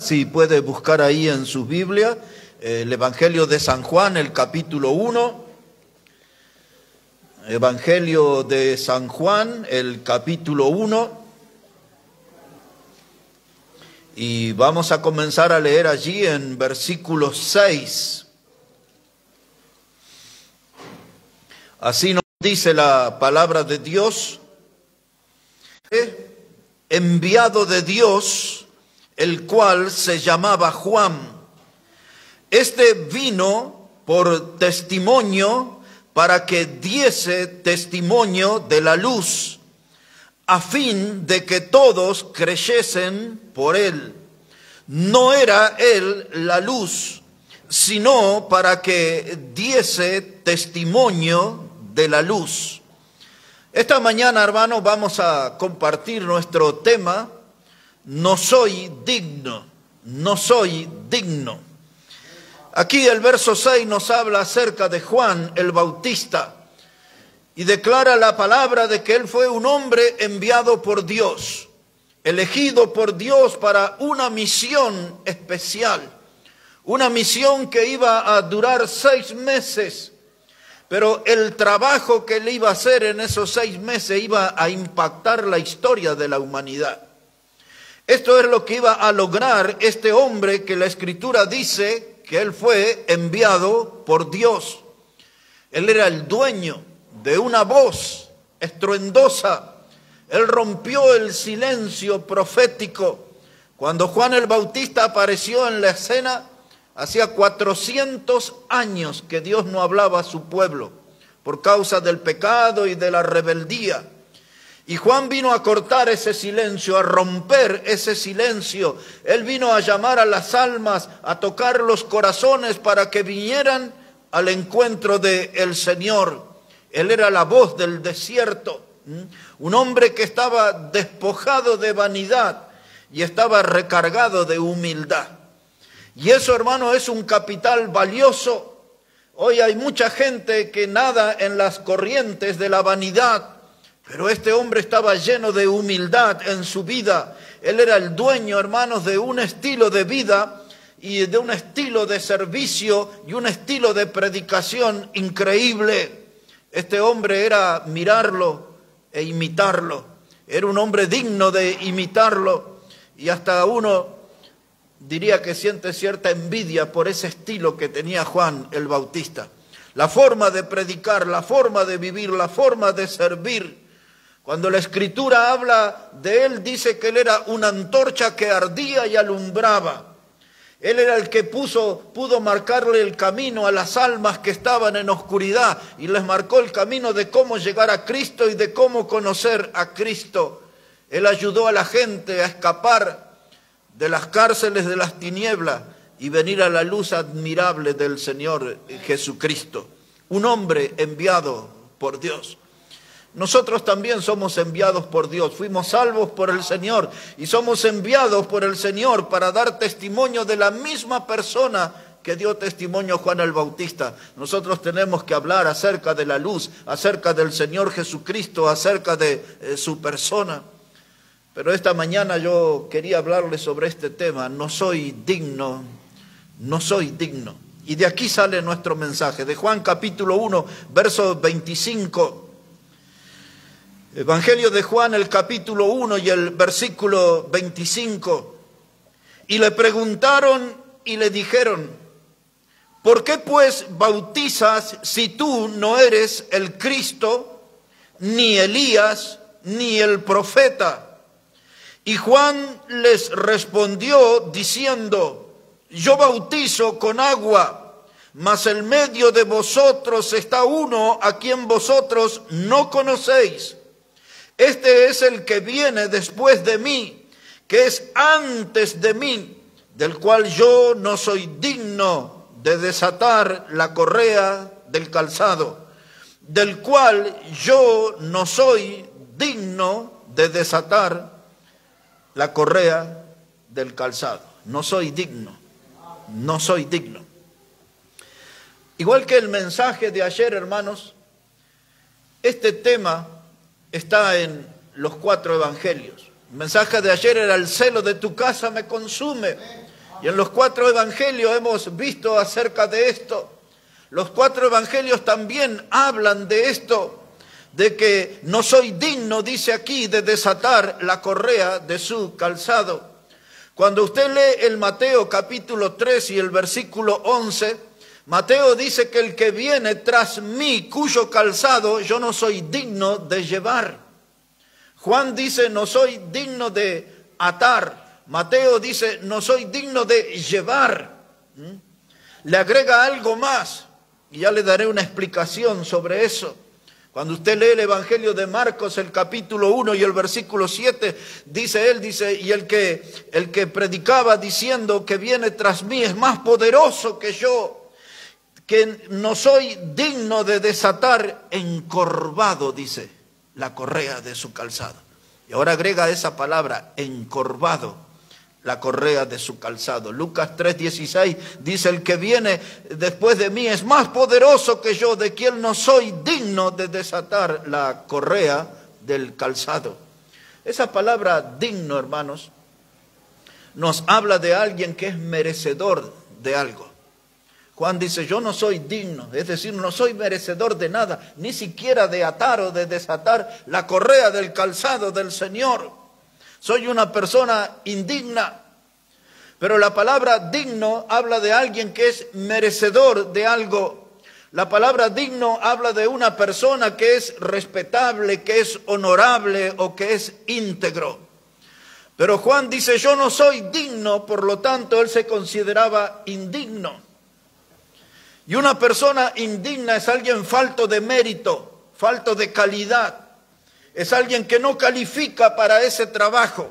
Si puede buscar ahí en su Biblia, el Evangelio de San Juan, el capítulo 1. Evangelio de San Juan, el capítulo 1. Y vamos a comenzar a leer allí en versículo 6. Así nos dice la palabra de Dios. Enviado de Dios, el cual se llamaba Juan. Este vino por testimonio para que diese testimonio de la luz, a fin de que todos creyesen por él. No era él la luz, sino para que diese testimonio de la luz. Esta mañana, hermanos, vamos a compartir nuestro tema: no soy digno, no soy digno. Aquí el verso 6 nos habla acerca de Juan el Bautista y declara la palabra de que él fue un hombre enviado por Dios, elegido por Dios para una misión especial, una misión que iba a durar 6 meses, pero el trabajo que él iba a hacer en esos 6 meses iba a impactar la historia de la humanidad. Esto es lo que iba a lograr este hombre que la Escritura dice que él fue enviado por Dios. Él era el dueño de una voz estruendosa. Él rompió el silencio profético. Cuando Juan el Bautista apareció en la escena, hacía 400 años que Dios no hablaba a su pueblo por causa del pecado y de la rebeldía. Y Juan vino a cortar ese silencio, a romper ese silencio. Él vino a llamar a las almas, a tocar los corazones para que vinieran al encuentro del Señor. Él era la voz del desierto, un hombre que estaba despojado de vanidad y estaba recargado de humildad. Y eso, hermano, es un capital valioso. Hoy hay mucha gente que nada en las corrientes de la vanidad, pero este hombre estaba lleno de humildad en su vida. Él era el dueño, hermanos, de un estilo de vida y de un estilo de servicio y un estilo de predicación increíble. Este hombre era mirarlo e imitarlo. Era un hombre digno de imitarlo. Y hasta uno diría que siente cierta envidia por ese estilo que tenía Juan el Bautista. La forma de predicar, la forma de vivir, la forma de servir. Cuando la Escritura habla de él, dice que él era una antorcha que ardía y alumbraba. Él era el que pudo marcarle el camino a las almas que estaban en oscuridad y les marcó el camino de cómo llegar a Cristo y de cómo conocer a Cristo. Él ayudó a la gente a escapar de las cárceles de las tinieblas y venir a la luz admirable del Señor Jesucristo. Un hombre enviado por Dios. Nosotros también somos enviados por Dios, fuimos salvos por el Señor y somos enviados por el Señor para dar testimonio de la misma persona que dio testimonio Juan el Bautista. Nosotros tenemos que hablar acerca de la luz, acerca del Señor Jesucristo, acerca de su persona. Pero esta mañana yo quería hablarles sobre este tema: no soy digno, no soy digno. Y de aquí sale nuestro mensaje, de Juan capítulo 1, verso 25. Evangelio de Juan, el capítulo 1 y el versículo 25. Y le preguntaron y le dijeron: ¿por qué pues bautizas si tú no eres el Cristo, ni Elías, ni el profeta? Y Juan les respondió diciendo: yo bautizo con agua, mas en medio de vosotros está uno a quien vosotros no conocéis. Este es el que viene después de mí, que es antes de mí, del cual yo no soy digno de desatar la correa del calzado, del cual yo no soy digno de desatar la correa del calzado. No soy digno, no soy digno. Igual que el mensaje de ayer, hermanos, este tema está en los 4 evangelios. El mensaje de ayer era: el celo de tu casa me consume. Y en los 4 evangelios hemos visto acerca de esto. Los 4 evangelios también hablan de esto, de que no soy digno, dice aquí, de desatar la correa de su calzado. Cuando usted lee el Mateo capítulo 3 y el versículo 11, Mateo dice que el que viene tras mí, cuyo calzado yo no soy digno de llevar. Juan dice: no soy digno de atar. Mateo dice: no soy digno de llevar. Le agrega algo más, y ya le daré una explicación sobre eso. Cuando usted lee el Evangelio de Marcos, el capítulo 1 y el versículo 7, dice, y el que predicaba diciendo que viene tras mí es más poderoso que yo, que no soy digno de desatar encorvado, dice, la correa de su calzado. Y ahora agrega esa palabra, encorvado, la correa de su calzado. Lucas 3:16 dice: el que viene después de mí es más poderoso que yo, de quien no soy digno de desatar la correa del calzado. Esa palabra digno, hermanos, nos habla de alguien que es merecedor de algo. Juan dice: yo no soy digno, es decir, no soy merecedor de nada, ni siquiera de atar o de desatar la correa del calzado del Señor. Soy una persona indigna. Pero la palabra digno habla de alguien que es merecedor de algo. La palabra digno habla de una persona que es respetable, que es honorable o que es íntegro. Pero Juan dice: yo no soy digno, por lo tanto él se consideraba indigno. Y una persona indigna es alguien falto de mérito, falto de calidad. Es alguien que no califica para ese trabajo.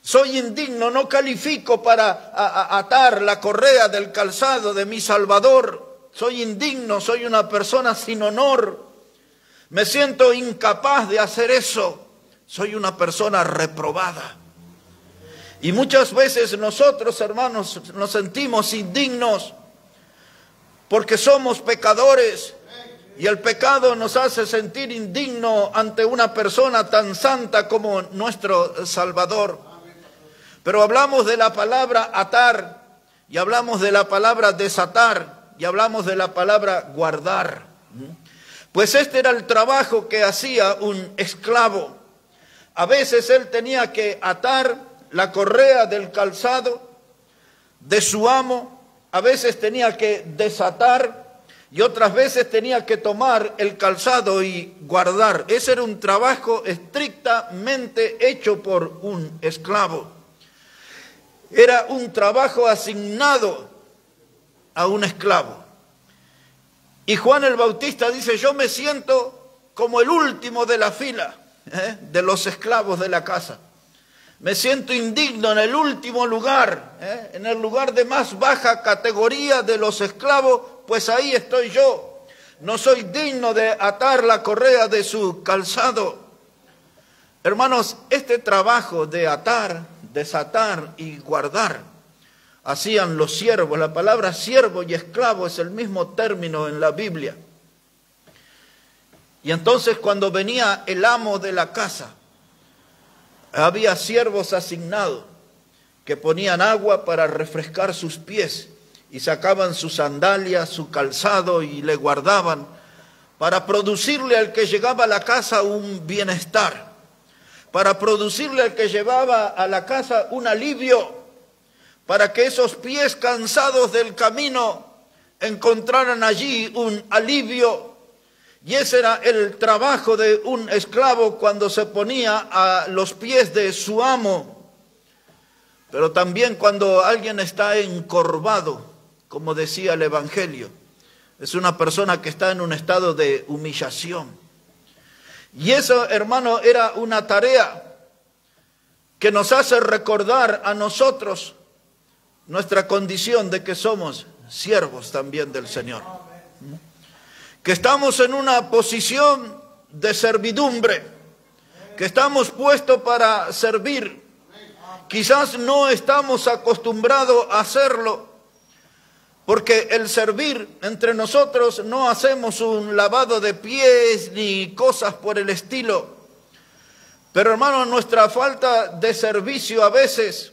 Soy indigno, no califico para atar la correa del calzado de mi Salvador. Soy indigno, soy una persona sin honor. Me siento incapaz de hacer eso. Soy una persona reprobada. Y muchas veces nosotros, hermanos, nos sentimos indignos porque somos pecadores. Y el pecado nos hace sentir indigno ante una persona tan santa como nuestro Salvador. Pero hablamos de la palabra atar, y hablamos de la palabra desatar, y hablamos de la palabra guardar. Pues este era el trabajo que hacía un esclavo. A veces él tenía que atar la correa del calzado de su amo, a veces tenía que desatar, y otras veces tenía que tomar el calzado y guardar. Ese era un trabajo estrictamente hecho por un esclavo. Era un trabajo asignado a un esclavo. Y Juan el Bautista dice: yo me siento como el último de la fila de los esclavos de la casa. Me siento indigno en el último lugar, en el lugar de más baja categoría de los esclavos. Pues ahí estoy yo. No soy digno de atar la correa de su calzado. Hermanos, este trabajo de atar, desatar y guardar hacían los siervos. La palabra siervo y esclavo es el mismo término en la Biblia. Y entonces cuando venía el amo de la casa, había siervos asignados que ponían agua para refrescar sus pies y sacaban sus sandalias, su calzado y le guardaban para producirle al que llegaba a la casa un bienestar, para producirle al que llevaba a la casa un alivio, para que esos pies cansados del camino encontraran allí un alivio. Y ese era el trabajo de un esclavo cuando se ponía a los pies de su amo. Pero también cuando alguien está encorvado, como decía el Evangelio, es una persona que está en un estado de humillación. Y eso, hermano, era una tarea que nos hace recordar a nosotros nuestra condición de que somos siervos también del Señor. Que estamos en una posición de servidumbre, que estamos puestos para servir. Quizás no estamos acostumbrados a hacerlo, porque el servir entre nosotros no hacemos un lavado de pies ni cosas por el estilo. Pero hermano, nuestra falta de servicio a veces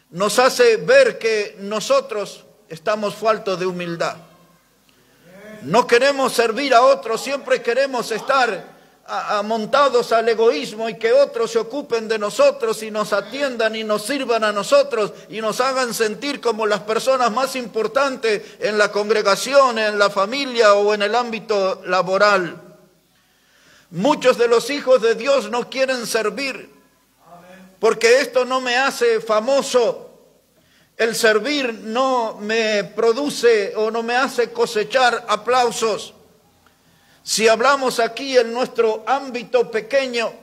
nos hace ver que nosotros estamos faltos de humildad. No queremos servir a otros, siempre queremos estar montados al egoísmo y que otros se ocupen de nosotros y nos atiendan y nos sirvan a nosotros y nos hagan sentir como las personas más importantes en la congregación, en la familia o en el ámbito laboral. Muchos de los hijos de Dios no quieren servir porque esto no me hace famoso. El servir no me produce o no me hace cosechar aplausos. Si hablamos aquí en nuestro ámbito pequeño,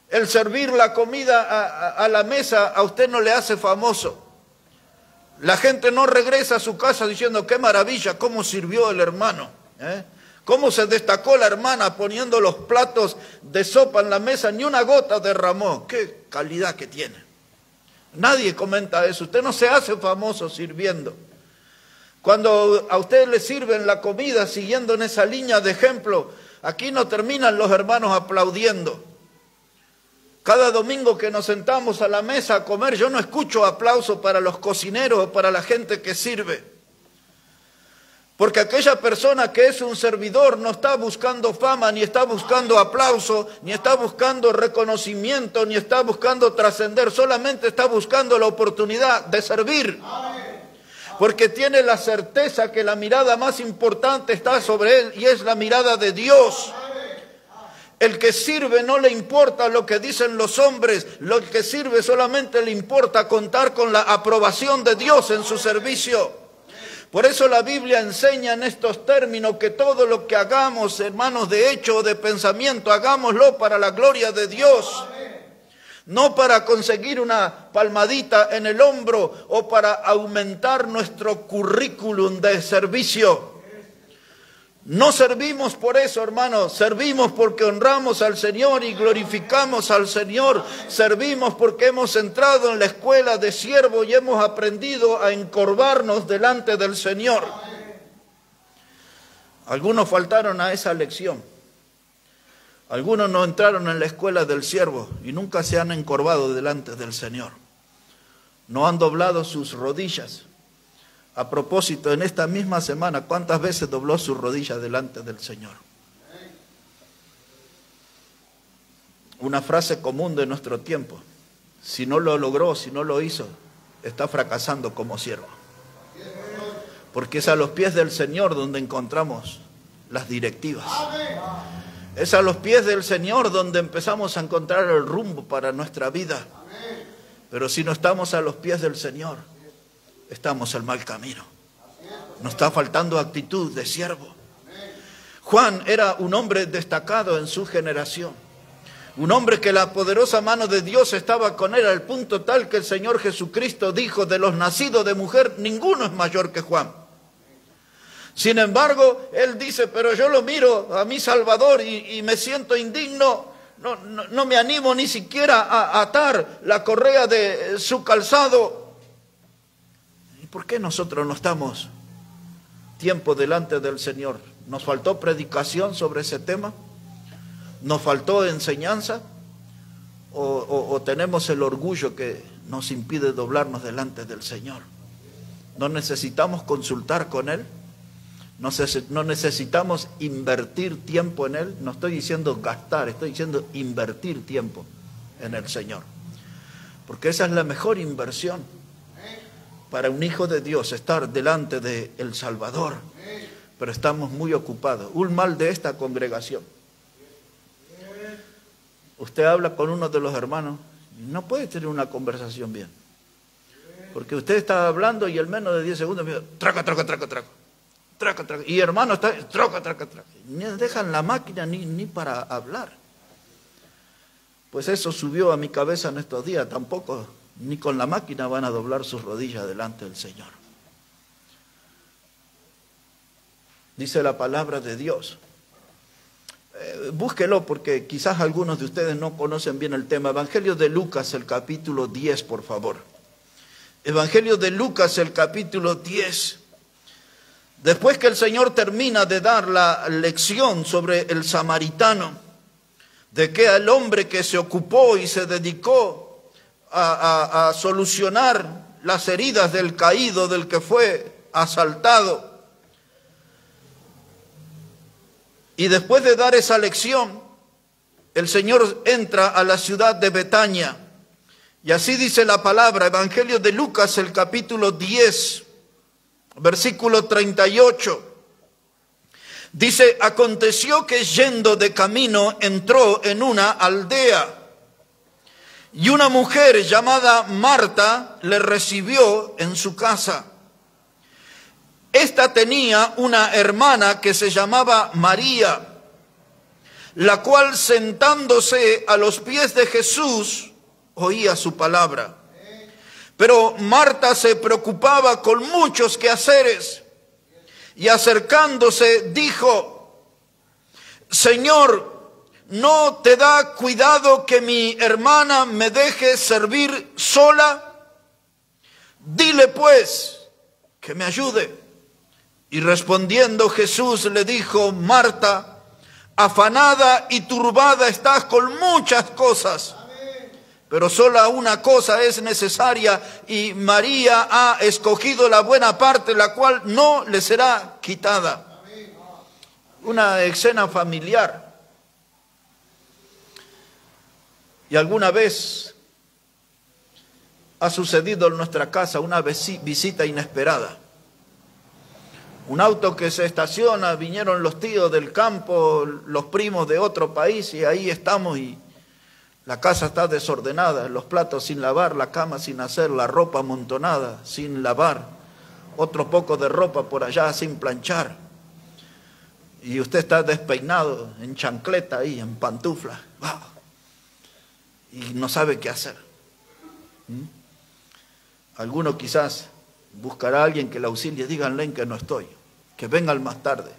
el servir la comida a la mesa a usted no le hace famoso. La gente no regresa a su casa diciendo qué maravilla, cómo sirvió el hermano, cómo se destacó la hermana poniendo los platos de sopa en la mesa, ni una gota derramó, qué calidad que tiene. Nadie comenta eso, usted no se hace famoso sirviendo. Cuando a usted le sirven la comida siguiendo en esa línea de ejemplo, aquí no terminan los hermanos aplaudiendo. Cada domingo que nos sentamos a la mesa a comer, yo no escucho aplausos para los cocineros o para la gente que sirve. Porque aquella persona que es un servidor no está buscando fama, ni está buscando aplauso, ni está buscando reconocimiento, ni está buscando trascender, solamente está buscando la oportunidad de servir. Porque tiene la certeza que la mirada más importante está sobre él y es la mirada de Dios. El que sirve no le importa lo que dicen los hombres, lo que sirve solamente le importa contar con la aprobación de Dios en su servicio. Por eso la Biblia enseña en estos términos que todo lo que hagamos, hermanos, de hecho o de pensamiento, hagámoslo para la gloria de Dios. No para conseguir una palmadita en el hombro o para aumentar nuestro currículum de servicio. No servimos por eso, hermanos, servimos porque honramos al Señor y glorificamos al Señor. Servimos porque hemos entrado en la escuela de siervo y hemos aprendido a encorvarnos delante del Señor. Algunos faltaron a esa lección. Algunos no entraron en la escuela del siervo y nunca se han encorvado delante del Señor. No han doblado sus rodillas. A propósito, en esta misma semana, ¿cuántas veces dobló sus rodillas delante del Señor? Una frase común de nuestro tiempo. Si no lo logró, si no lo hizo, está fracasando como siervo. Porque es a los pies del Señor donde encontramos las directivas. Es a los pies del Señor donde empezamos a encontrar el rumbo para nuestra vida. Pero si no estamos a los pies del Señor, estamos al mal camino. Nos está faltando actitud de siervo. Juan era un hombre destacado en su generación. Un hombre que la poderosa mano de Dios estaba con él al punto tal que el Señor Jesucristo dijo, de los nacidos de mujer, ninguno es mayor que Juan. Sin embargo, él dice, pero yo lo miro a mi Salvador y me siento indigno, no me animo ni siquiera a atar la correa de su calzado. ¿Y por qué nosotros no estamos tiempo delante del Señor? ¿Nos faltó predicación sobre ese tema? ¿Nos faltó enseñanza? ¿O tenemos el orgullo que nos impide doblarnos delante del Señor? ¿No necesitamos consultar con Él? ¿No necesitamos invertir tiempo en Él? No estoy diciendo gastar, estoy diciendo invertir tiempo en el Señor. Porque esa es la mejor inversión para un hijo de Dios, estar delante del Salvador. Pero estamos muy ocupados. Un mal de esta congregación. Usted habla con uno de los hermanos y no puede tener una conversación bien. Porque usted está hablando y en menos de 10 segundos me dice, traca. Y hermano está, traca. Ni dejan la máquina ni para hablar. Pues eso subió a mi cabeza en estos días. Tampoco, ni con la máquina van a doblar sus rodillas delante del Señor. Dice la palabra de Dios. Búsquelo porque quizás algunos de ustedes no conocen bien el tema. Evangelio de Lucas, el capítulo 10, por favor. Evangelio de Lucas, el capítulo 10. Después que el Señor termina de dar la lección sobre el samaritano, de que el hombre que se ocupó y se dedicó a solucionar las heridas del caído, del que fue asaltado. Y después de dar esa lección, el Señor entra a la ciudad de Betania. Y así dice la palabra, Evangelio de Lucas, el capítulo 10, versículo 38. Dice, aconteció que yendo de camino entró en una aldea, y una mujer llamada Marta le recibió en su casa. Esta tenía una hermana que se llamaba María, la cual sentándose a los pies de Jesús oía su palabra. Pero Marta se preocupaba con muchos quehaceres y acercándose dijo, Señor, ¿no te da cuidado que mi hermana me deje servir sola? Dile pues que me ayude. Y respondiendo Jesús le dijo, Marta, afanada y turbada estás con muchas cosas, pero sola una cosa es necesaria, y María ha escogido la buena parte, la cual no le será quitada. Una escena familiar. Y alguna vez ha sucedido en nuestra casa una visita inesperada. Un auto que se estaciona, vinieron los tíos del campo, los primos de otro país, y ahí estamos y la casa está desordenada, los platos sin lavar, la cama sin hacer, la ropa amontonada sin lavar, otro poco de ropa por allá sin planchar. Y usted está despeinado, en chancleta ahí, en pantufla. ¡Wow! Y no sabe qué hacer. Alguno quizás buscará a alguien que le auxilie, díganle que no estoy, que vengan más tarde.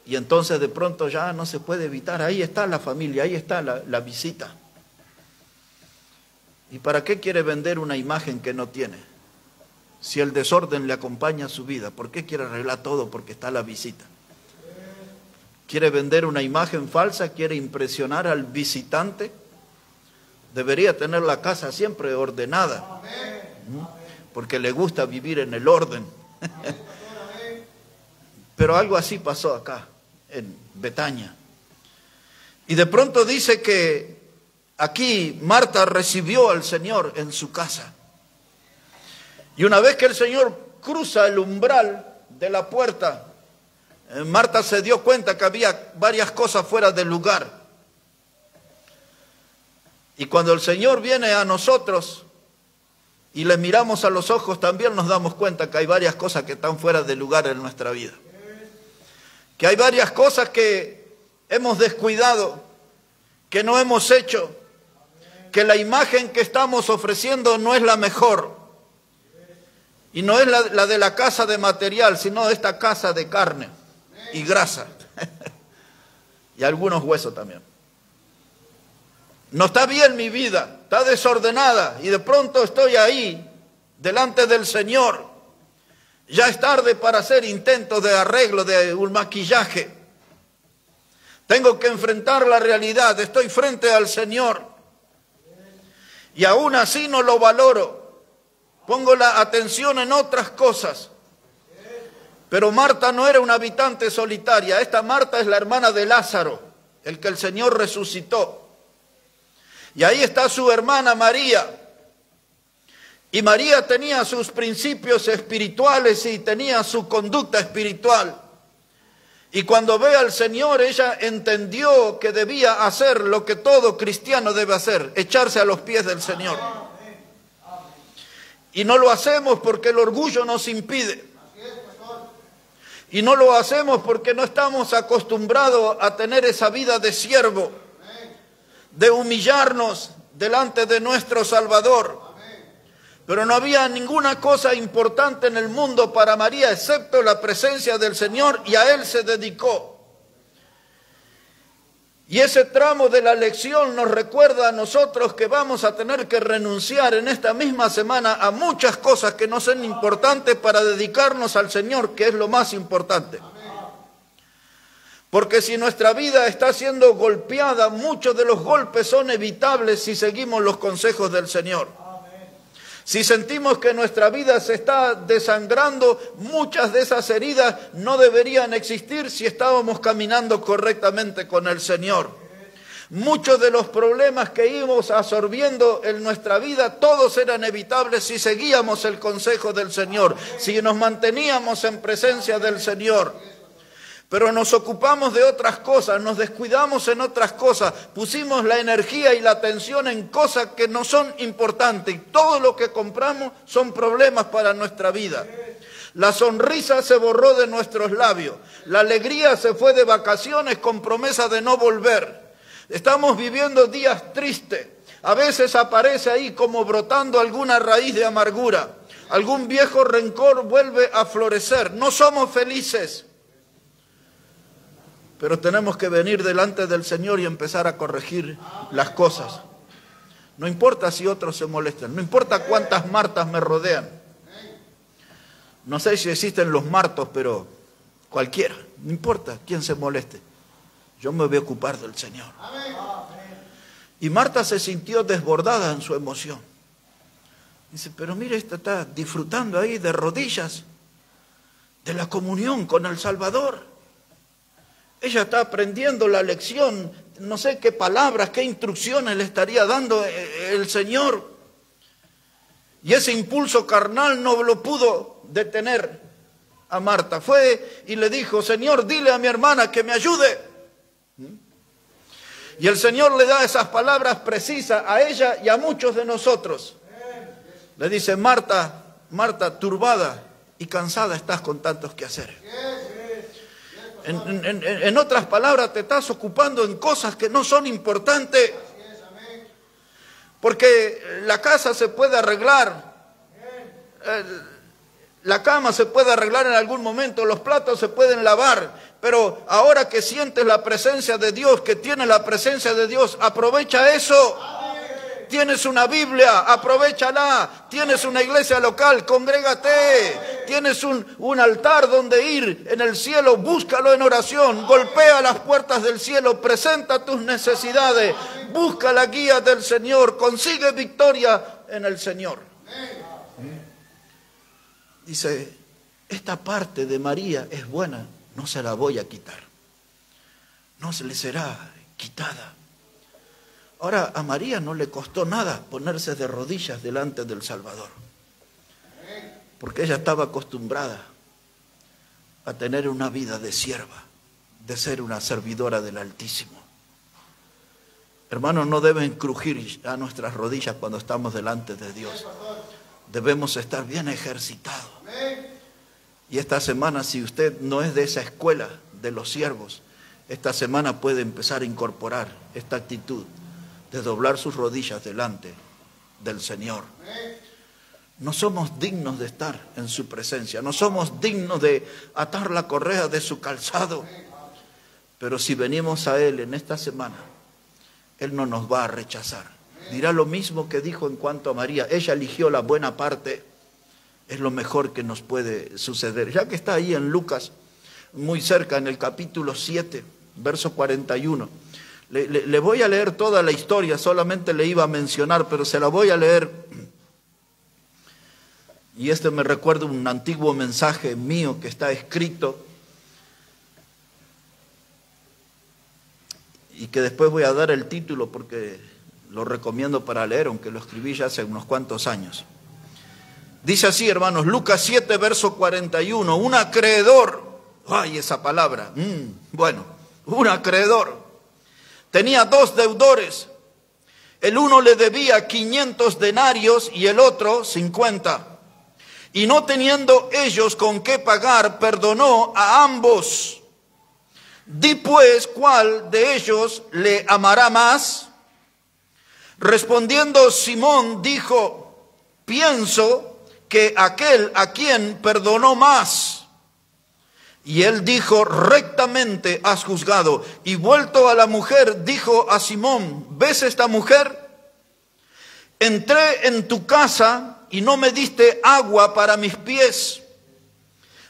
Y entonces de pronto ya no se puede evitar, ahí está la familia, ahí está la visita. ¿Y para qué quiere vender una imagen que no tiene? Si el desorden le acompaña a su vida, ¿por qué quiere arreglar todo? Porque está la visita. ¿Quiere vender una imagen falsa? ¿Quiere impresionar al visitante? Debería tener la casa siempre ordenada, porque le gusta vivir en el orden. Pero algo así pasó acá, en Betania. Y de pronto dice que aquí Marta recibió al Señor en su casa. Y una vez que el Señor cruza el umbral de la puerta, Marta se dio cuenta que había varias cosas fuera del lugar. Y cuando el Señor viene a nosotros y le miramos a los ojos, también nos damos cuenta que hay varias cosas que están fuera de lugar en nuestra vida. Que hay varias cosas que hemos descuidado, que no hemos hecho, que la imagen que estamos ofreciendo no es la mejor. Y no es la de la casa de material, sino esta casa de carne y grasa. Y algunos huesos también. No está bien mi vida, está desordenada y de pronto estoy ahí, delante del Señor. Ya es tarde para hacer intentos de arreglo, de un maquillaje. Tengo que enfrentar la realidad, estoy frente al Señor. Y aún así no lo valoro. Pongo la atención en otras cosas. Pero Marta no era una habitante solitaria. Esta Marta es la hermana de Lázaro, el que el Señor resucitó. Y ahí está su hermana María. Y María tenía sus principios espirituales y tenía su conducta espiritual. Y cuando ve al Señor, ella entendió que debía hacer lo que todo cristiano debe hacer, echarse a los pies del Señor. Y no lo hacemos porque el orgullo nos impide. Y no lo hacemos porque no estamos acostumbrados a tener esa vida de siervo, de humillarnos delante de nuestro Salvador. Pero no había ninguna cosa importante en el mundo para María excepto la presencia del Señor, y a Él se dedicó. Y ese tramo de la lección nos recuerda a nosotros que vamos a tener que renunciar en esta misma semana a muchas cosas que no son importantes para dedicarnos al Señor, que es lo más importante. Porque si nuestra vida está siendo golpeada, muchos de los golpes son evitables si seguimos los consejos del Señor. Si sentimos que nuestra vida se está desangrando, muchas de esas heridas no deberían existir si estábamos caminando correctamente con el Señor. Muchos de los problemas que íbamos absorbiendo en nuestra vida, todos eran evitables si seguíamos el consejo del Señor, si nos manteníamos en presencia del Señor. Pero nos ocupamos de otras cosas, nos descuidamos en otras cosas, pusimos la energía y la atención en cosas que no son importantes y todo lo que compramos son problemas para nuestra vida. La sonrisa se borró de nuestros labios, la alegría se fue de vacaciones con promesa de no volver. Estamos viviendo días tristes, a veces aparece ahí como brotando alguna raíz de amargura, algún viejo rencor vuelve a florecer, no somos felices. Pero tenemos que venir delante del Señor y empezar a corregir las cosas. No importa si otros se molestan, no importa cuántas Martas me rodean. No sé si existen los Martos, pero cualquiera, no importa quién se moleste. Yo me voy a ocupar del Señor. Y Marta se sintió desbordada en su emoción. Dice, pero mire, esta está disfrutando ahí de rodillas, de la comunión con el Salvador. Ella está aprendiendo la lección, no sé qué palabras, qué instrucciones le estaría dando el Señor. Y ese impulso carnal no lo pudo detener a Marta. Fue y le dijo, Señor, dile a mi hermana que me ayude. Y el Señor le da esas palabras precisas a ella y a muchos de nosotros. Le dice, Marta, Marta, turbada y cansada estás con tantos quehaceres. En otras palabras, te estás ocupando en cosas que no son importantes. Porque la casa se puede arreglar, la cama se puede arreglar en algún momento, los platos se pueden lavar, pero ahora que sientes la presencia de Dios, que tienes la presencia de Dios, aprovecha eso. Tienes una Biblia, aprovéchala. Tienes una iglesia local, congrégate. Tienes un altar donde ir en el cielo, búscalo en oración. Golpea las puertas del cielo, presenta tus necesidades. Busca la guía del Señor, consigue victoria en el Señor. Dice, esta parte de María es buena, no se la voy a quitar. No se le será quitada. Ahora, a María no le costó nada ponerse de rodillas delante del Salvador, porque ella estaba acostumbrada a tener una vida de sierva, de ser una servidora del Altísimo. Hermanos, no deben crujir a nuestras rodillas cuando estamos delante de Dios. Debemos estar bien ejercitados. Y esta semana, si usted no es de esa escuela de los siervos, esta semana puede empezar a incorporar esta actitud de doblar sus rodillas delante del Señor. No somos dignos de estar en su presencia, no somos dignos de atar la correa de su calzado, pero si venimos a Él en esta semana, Él no nos va a rechazar. Dirá lo mismo que dijo en cuanto a María, ella eligió la buena parte, es lo mejor que nos puede suceder. Ya que está ahí en Lucas, muy cerca, en el capítulo 7, verso 41, le voy a leer toda la historia, solamente le iba a mencionar, pero se la voy a leer. Y me recuerda un antiguo mensaje mío que está escrito y que después voy a dar el título porque lo recomiendo para leer, aunque lo escribí ya hace unos cuantos años. Dice así, hermanos, Lucas 7, verso 41, un acreedor, ay, esa palabra, un acreedor, tenía 2 deudores, el uno le debía 500 denarios y el otro 50. Y no teniendo ellos con qué pagar, perdonó a ambos. Di pues, ¿cuál de ellos le amará más? Respondiendo Simón dijo, pienso que aquel a quien perdonó más. Y él dijo, rectamente has juzgado. Y vuelto a la mujer, dijo a Simón, ¿ves esta mujer? Entré en tu casa y no me diste agua para mis pies,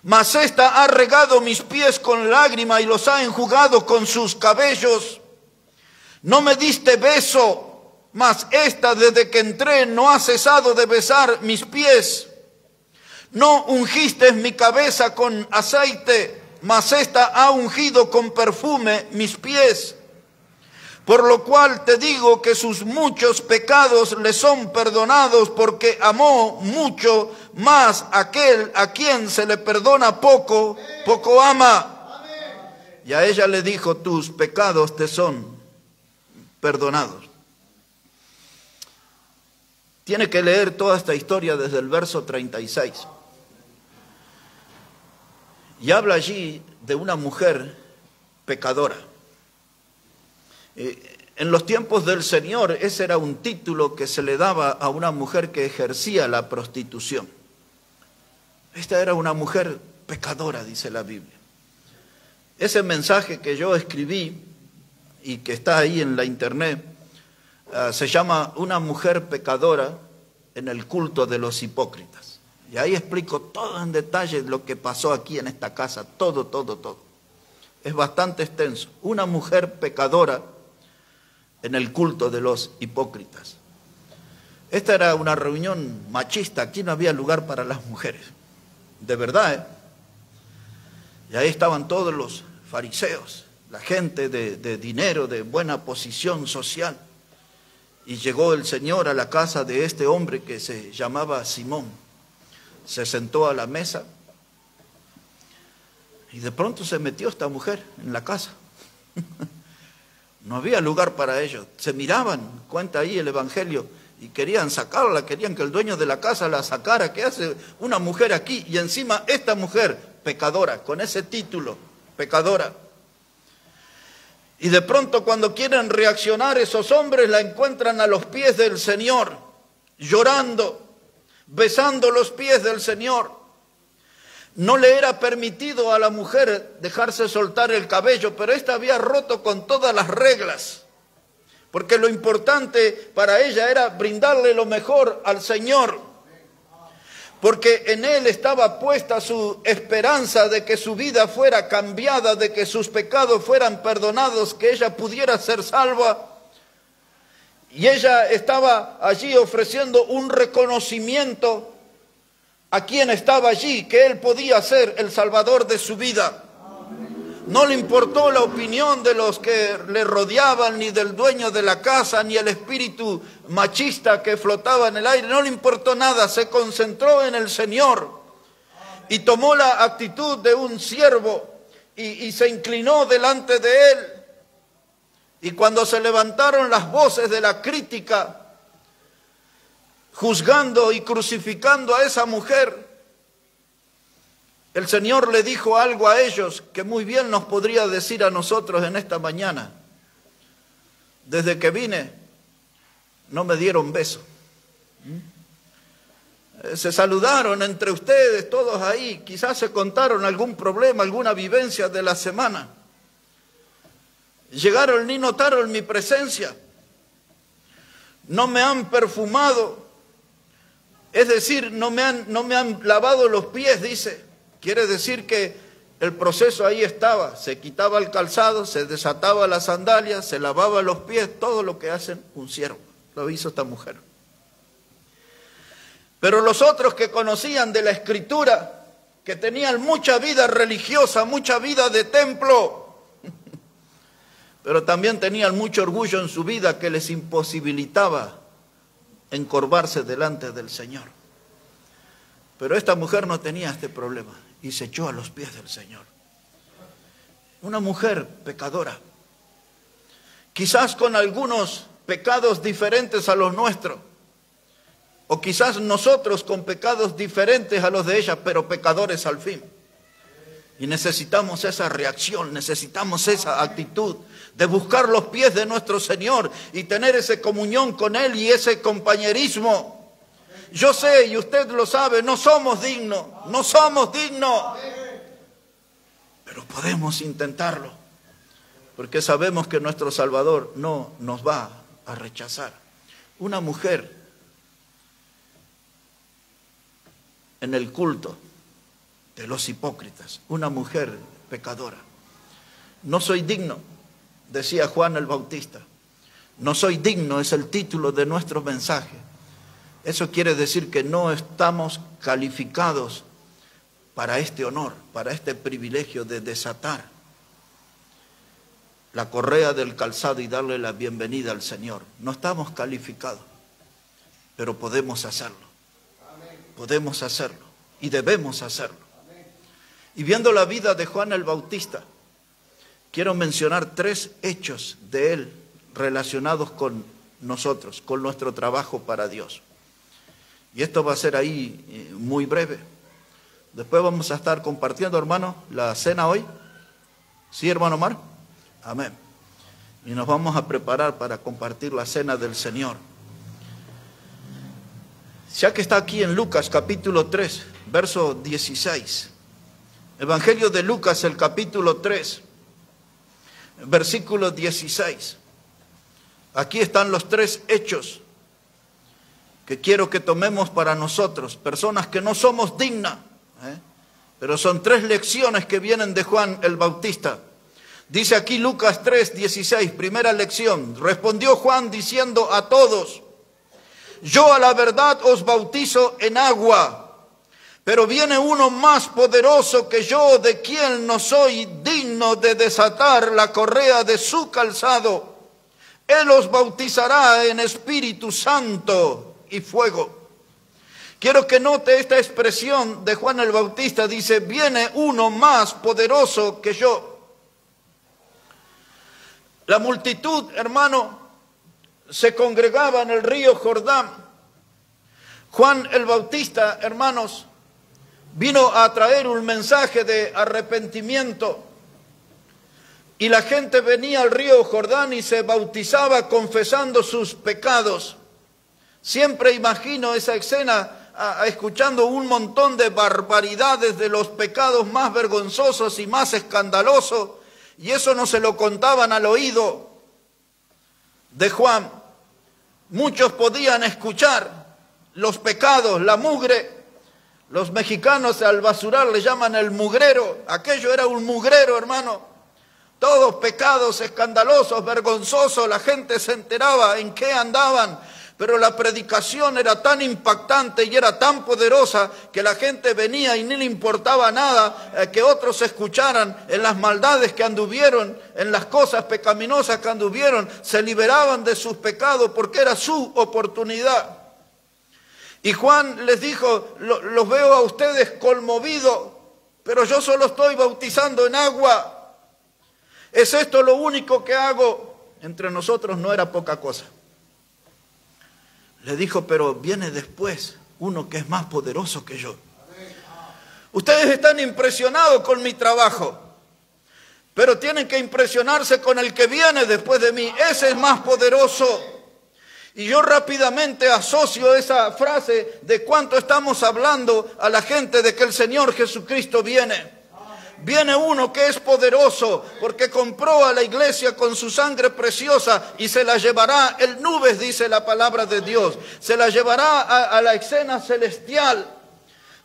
Mas ésta ha regado mis pies con lágrima y los ha enjugado con sus cabellos. No me diste beso, mas ésta desde que entré no ha cesado de besar mis pies. No ungiste mi cabeza con aceite, mas ésta ha ungido con perfume mis pies. Por lo cual te digo que sus muchos pecados le son perdonados, porque amó mucho, más aquel a quien se le perdona poco, poco ama. Y a ella le dijo, tus pecados te son perdonados. Tiene que leer toda esta historia desde el verso 36. Y habla allí de una mujer pecadora. En los tiempos del Señor, ese era un título que se le daba a una mujer que ejercía la prostitución. Esta era una mujer pecadora, dice la Biblia. Ese mensaje que yo escribí y que está ahí en la internet, se llama Una mujer pecadora en el culto de los hipócritas. Y ahí explico todo en detalle lo que pasó aquí en esta casa, todo. Es bastante extenso. Una mujer pecadora en el culto de los hipócritas. Esta era una reunión machista, aquí no había lugar para las mujeres, de verdad, ¿eh? Y ahí estaban todos los fariseos, la gente de dinero, de buena posición social. Y llegó el Señor a la casa de este hombre que se llamaba Simón. Se sentó a la mesa y de pronto se metió esta mujer en la casa. No había lugar para ellos. Se miraban, cuenta ahí el Evangelio, y querían sacarla, querían que el dueño de la casa la sacara. ¿Qué hace una mujer aquí? Y encima esta mujer, pecadora, con ese título, pecadora. Y de pronto cuando quieren reaccionar esos hombres, la encuentran a los pies del Señor, llorando, besando los pies del Señor. No le era permitido a la mujer dejarse soltar el cabello, pero ésta había roto con todas las reglas, porque lo importante para ella era brindarle lo mejor al Señor, porque en Él estaba puesta su esperanza de que su vida fuera cambiada, de que sus pecados fueran perdonados, que ella pudiera ser salva. Y ella estaba allí ofreciendo un reconocimiento a quien estaba allí, que Él podía ser el Salvador de su vida. No le importó la opinión de los que le rodeaban, ni del dueño de la casa, ni el espíritu machista que flotaba en el aire. No le importó nada, se concentró en el Señor y tomó la actitud de un siervo y se inclinó delante de Él. Y cuando se levantaron las voces de la crítica, juzgando y crucificando a esa mujer, el Señor le dijo algo a ellos que muy bien nos podría decir a nosotros en esta mañana. Desde que vine, no me dieron beso. Se saludaron entre ustedes, todos ahí, quizás se contaron algún problema, alguna vivencia de la semana. Llegaron ni notaron mi presencia. No me han perfumado. Es decir, no me han lavado los pies, dice. Quiere decir que el proceso ahí estaba. Se quitaba el calzado, se desataba las sandalias, se lavaba los pies, todo lo que hacen un siervo. Lo hizo esta mujer. Pero los otros que conocían de la Escritura, que tenían mucha vida religiosa, mucha vida de templo, pero también tenían mucho orgullo en su vida que les imposibilitaba encorvarse delante del Señor. Pero esta mujer no tenía este problema y se echó a los pies del Señor. Una mujer pecadora, quizás con algunos pecados diferentes a los nuestros, o quizás nosotros con pecados diferentes a los de ella, pero pecadores al fin. Y necesitamos esa reacción, necesitamos esa actitud de buscar los pies de nuestro Señor y tener esa comunión con Él y ese compañerismo. Yo sé, y usted lo sabe, no somos dignos, pero podemos intentarlo, porque sabemos que nuestro Salvador no nos va a rechazar. Una mujer en el culto de los hipócritas, una mujer pecadora. No soy digno, decía Juan el Bautista. No soy digno es el título de nuestro mensaje. Eso quiere decir que no estamos calificados para este honor, para este privilegio de desatar la correa del calzado y darle la bienvenida al Señor. No estamos calificados, pero podemos hacerlo. Podemos hacerlo y debemos hacerlo. Y viendo la vida de Juan el Bautista, quiero mencionar 3 hechos de él relacionados con nosotros, con nuestro trabajo para Dios. Y esto va a ser ahí muy breve. Después vamos a estar compartiendo, hermano, la cena hoy. ¿Sí, hermano Omar? Amén. Y nos vamos a preparar para compartir la cena del Señor. Ya que está aquí en Lucas capítulo 3, verso 16. Evangelio de Lucas, el capítulo 3, versículo 16. Aquí están los 3 hechos que quiero que tomemos para nosotros, personas que no somos dignas, pero son 3 lecciones que vienen de Juan el Bautista. Dice aquí Lucas 3, 16, primera lección. Respondió Juan diciendo a todos: yo a la verdad os bautizo en agua, pero viene uno más poderoso que yo, de quien no soy digno de desatar la correa de su calzado. Él os bautizará en Espíritu Santo y fuego. Quiero que note esta expresión de Juan el Bautista. Dice, viene uno más poderoso que yo. La multitud, hermano, se congregaba en el río Jordán. Juan el Bautista, hermanos, vino a traer un mensaje de arrepentimiento. Y la gente venía al río Jordán y se bautizaba confesando sus pecados. Siempre imagino esa escena escuchando un montón de barbaridades de los pecados más vergonzosos y más escandalosos. Y eso no se lo contaban al oído de Juan. Muchos podían escuchar los pecados, la mugre. Los mexicanos al basurar le llaman el mugrero. Aquello era un mugrero, hermano. Todos pecados escandalosos, vergonzosos. La gente se enteraba en qué andaban. Pero la predicación era tan impactante y era tan poderosa que la gente venía y ni le importaba nada que otros escucharan en las maldades que anduvieron, en las cosas pecaminosas que anduvieron. Se liberaban de sus pecados porque era su oportunidad. Y Juan les dijo, los veo a ustedes conmovidos, pero yo solo estoy bautizando en agua. ¿Es esto lo único que hago? Entre nosotros no era poca cosa. Le dijo, pero viene después uno que es más poderoso que yo. Ustedes están impresionados con mi trabajo, pero tienen que impresionarse con el que viene después de mí. Ese es más poderoso. Y yo rápidamente asocio esa frase de cuánto estamos hablando a la gente de que el Señor Jesucristo viene. Viene uno que es poderoso porque compró a la iglesia con su sangre preciosa y se la llevará en nubes, dice la palabra de Dios. Se la llevará a la escena celestial.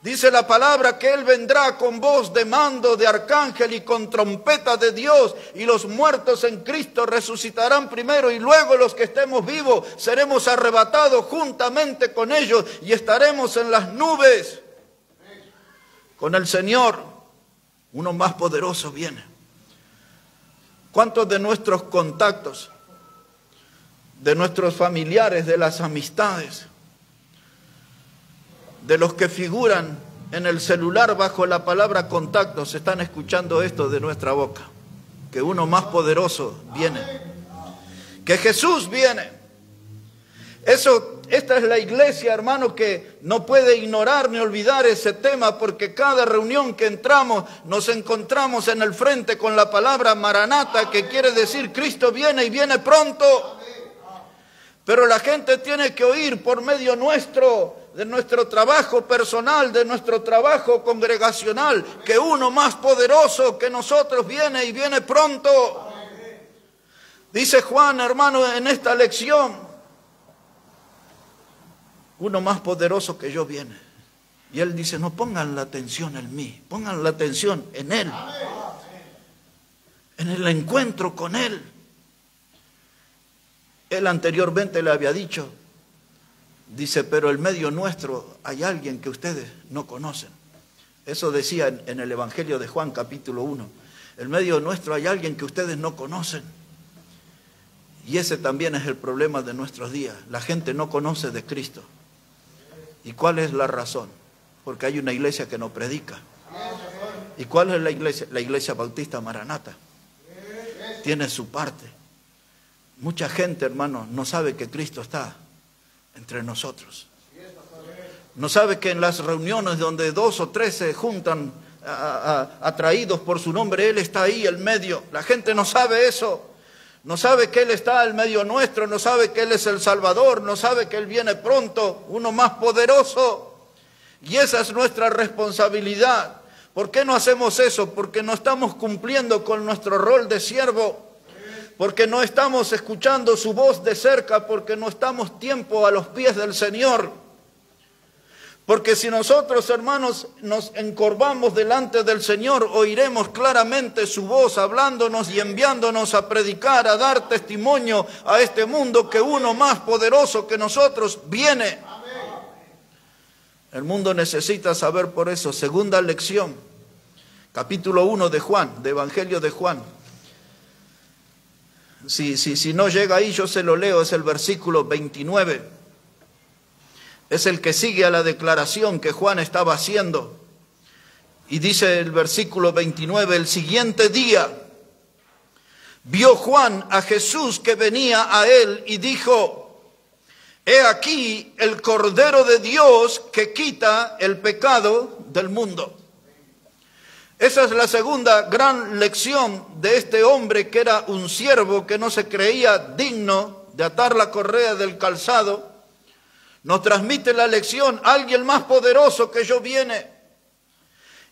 Dice la palabra que Él vendrá con voz de mando de arcángel y con trompeta de Dios. Y los muertos en Cristo resucitarán primero y luego los que estemos vivos seremos arrebatados juntamente con ellos y estaremos en las nubes con el Señor. Uno más poderoso viene. ¿Cuántos de nuestros contactos, de nuestros familiares, de las amistades, de los que figuran en el celular bajo la palabra contactos, están escuchando esto de nuestra boca? Que uno más poderoso viene. Que Jesús viene. Esta es la iglesia, hermano, que no puede ignorar ni olvidar ese tema, porque cada reunión que entramos nos encontramos en el frente con la palabra Maranata, que quiere decir Cristo viene y viene pronto. Pero la gente tiene que oír por medio nuestro, de nuestro trabajo personal, de nuestro trabajo congregacional, que uno más poderoso que nosotros viene y viene pronto. Dice Juan, hermano, en esta lección, uno más poderoso que yo viene. Y Él dice, no pongan la atención en mí, pongan la atención en Él, en el encuentro con Él. Él anteriormente le había dicho, dice, pero en medio nuestro hay alguien que ustedes no conocen. Eso decía en el Evangelio de Juan, capítulo 1. En medio nuestro hay alguien que ustedes no conocen. Y ese también es el problema de nuestros días. La gente no conoce de Cristo. ¿Y cuál es la razón? Porque hay una iglesia que no predica. ¿Y cuál es la iglesia? La Iglesia Bautista Maranata. Tiene su parte. Mucha gente, hermano, no sabe que Cristo está entre nosotros. No sabe que en las reuniones donde 2 o 3 se juntan atraídos por su nombre, Él está ahí en medio. La gente no sabe eso. No sabe que Él está en medio nuestro, no sabe que Él es el Salvador, no sabe que Él viene pronto, uno más poderoso. Y esa es nuestra responsabilidad. ¿Por qué no hacemos eso? Porque no estamos cumpliendo con nuestro rol de siervo. Porque no estamos escuchando su voz de cerca, porque no estamos tiempo a los pies del Señor. Porque si nosotros, hermanos, nos encorvamos delante del Señor, oiremos claramente su voz hablándonos y enviándonos a predicar, a dar testimonio a este mundo que uno más poderoso que nosotros viene. El mundo necesita saber por eso. Segunda lección, capítulo 1 de Juan, de Evangelio de Juan. Si no llega ahí, yo se lo leo, es el versículo 29. Es el que sigue a la declaración que Juan estaba haciendo. Y dice el versículo 29, el siguiente día vio Juan a Jesús que venía a él y dijo, he aquí el Cordero de Dios que quita el pecado del mundo. Esa es la segunda gran lección de este hombre que era un siervo que no se creía digno de atar la correa del calzado. Nos transmite la lección, alguien más poderoso que yo viene.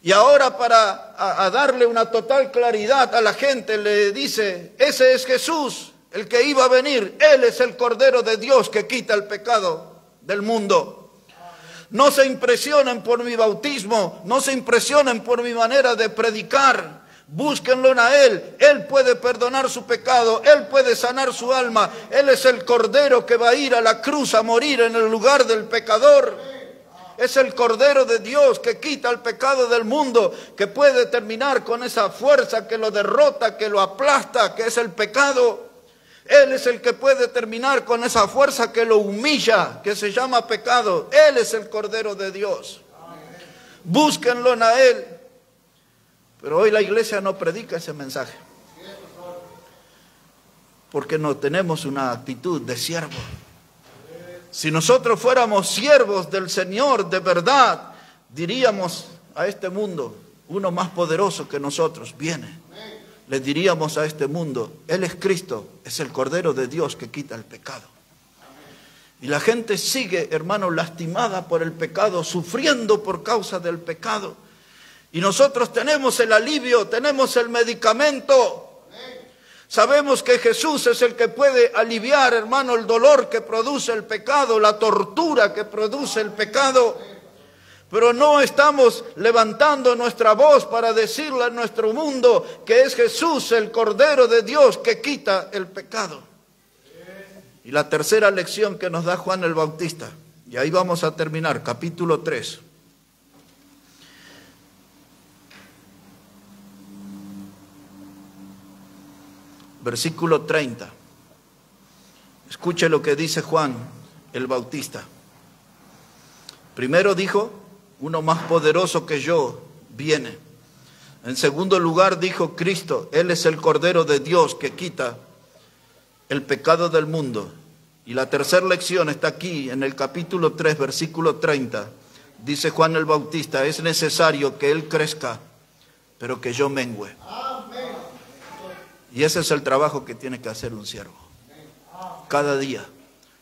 Y ahora para darle una total claridad a la gente le dice, ese es Jesús, el que iba a venir. Él es el Cordero de Dios que quita el pecado del mundo. No se impresionen por mi bautismo, no se impresionen por mi manera de predicar. Búsquenlo a Él, Él puede perdonar su pecado, Él puede sanar su alma, Él es el Cordero que va a ir a la cruz a morir en el lugar del pecador. Es el Cordero de Dios que quita el pecado del mundo, que puede terminar con esa fuerza que lo derrota, que lo aplasta, que es el pecado. Él es el que puede terminar con esa fuerza que lo humilla, que se llama pecado. Él es el Cordero de Dios. Búsquenlo a Él. Pero hoy la iglesia no predica ese mensaje. Porque no tenemos una actitud de siervo. Si nosotros fuéramos siervos del Señor de verdad, diríamos a este mundo, uno más poderoso que nosotros viene. Le diríamos a este mundo, Él es Cristo, es el Cordero de Dios que quita el pecado. Y la gente sigue, hermano, lastimada por el pecado, sufriendo por causa del pecado. Y nosotros tenemos el alivio, tenemos el medicamento. Sabemos que Jesús es el que puede aliviar, hermano, el dolor que produce el pecado, la tortura que produce el pecado. Pero no estamos levantando nuestra voz para decirle a nuestro mundo que es Jesús, el Cordero de Dios, que quita el pecado. Y la tercera lección que nos da Juan el Bautista, y ahí vamos a terminar, capítulo 3. Versículo 30. Escuche lo que dice Juan el Bautista. Primero dijo, uno más poderoso que yo viene. En segundo lugar dijo Cristo, Él es el Cordero de Dios que quita el pecado del mundo. Y la tercera lección está aquí en el capítulo 3, versículo 30. Dice Juan el Bautista, es necesario que Él crezca, pero que yo mengüe. Y ese es el trabajo que tiene que hacer un siervo. Cada día,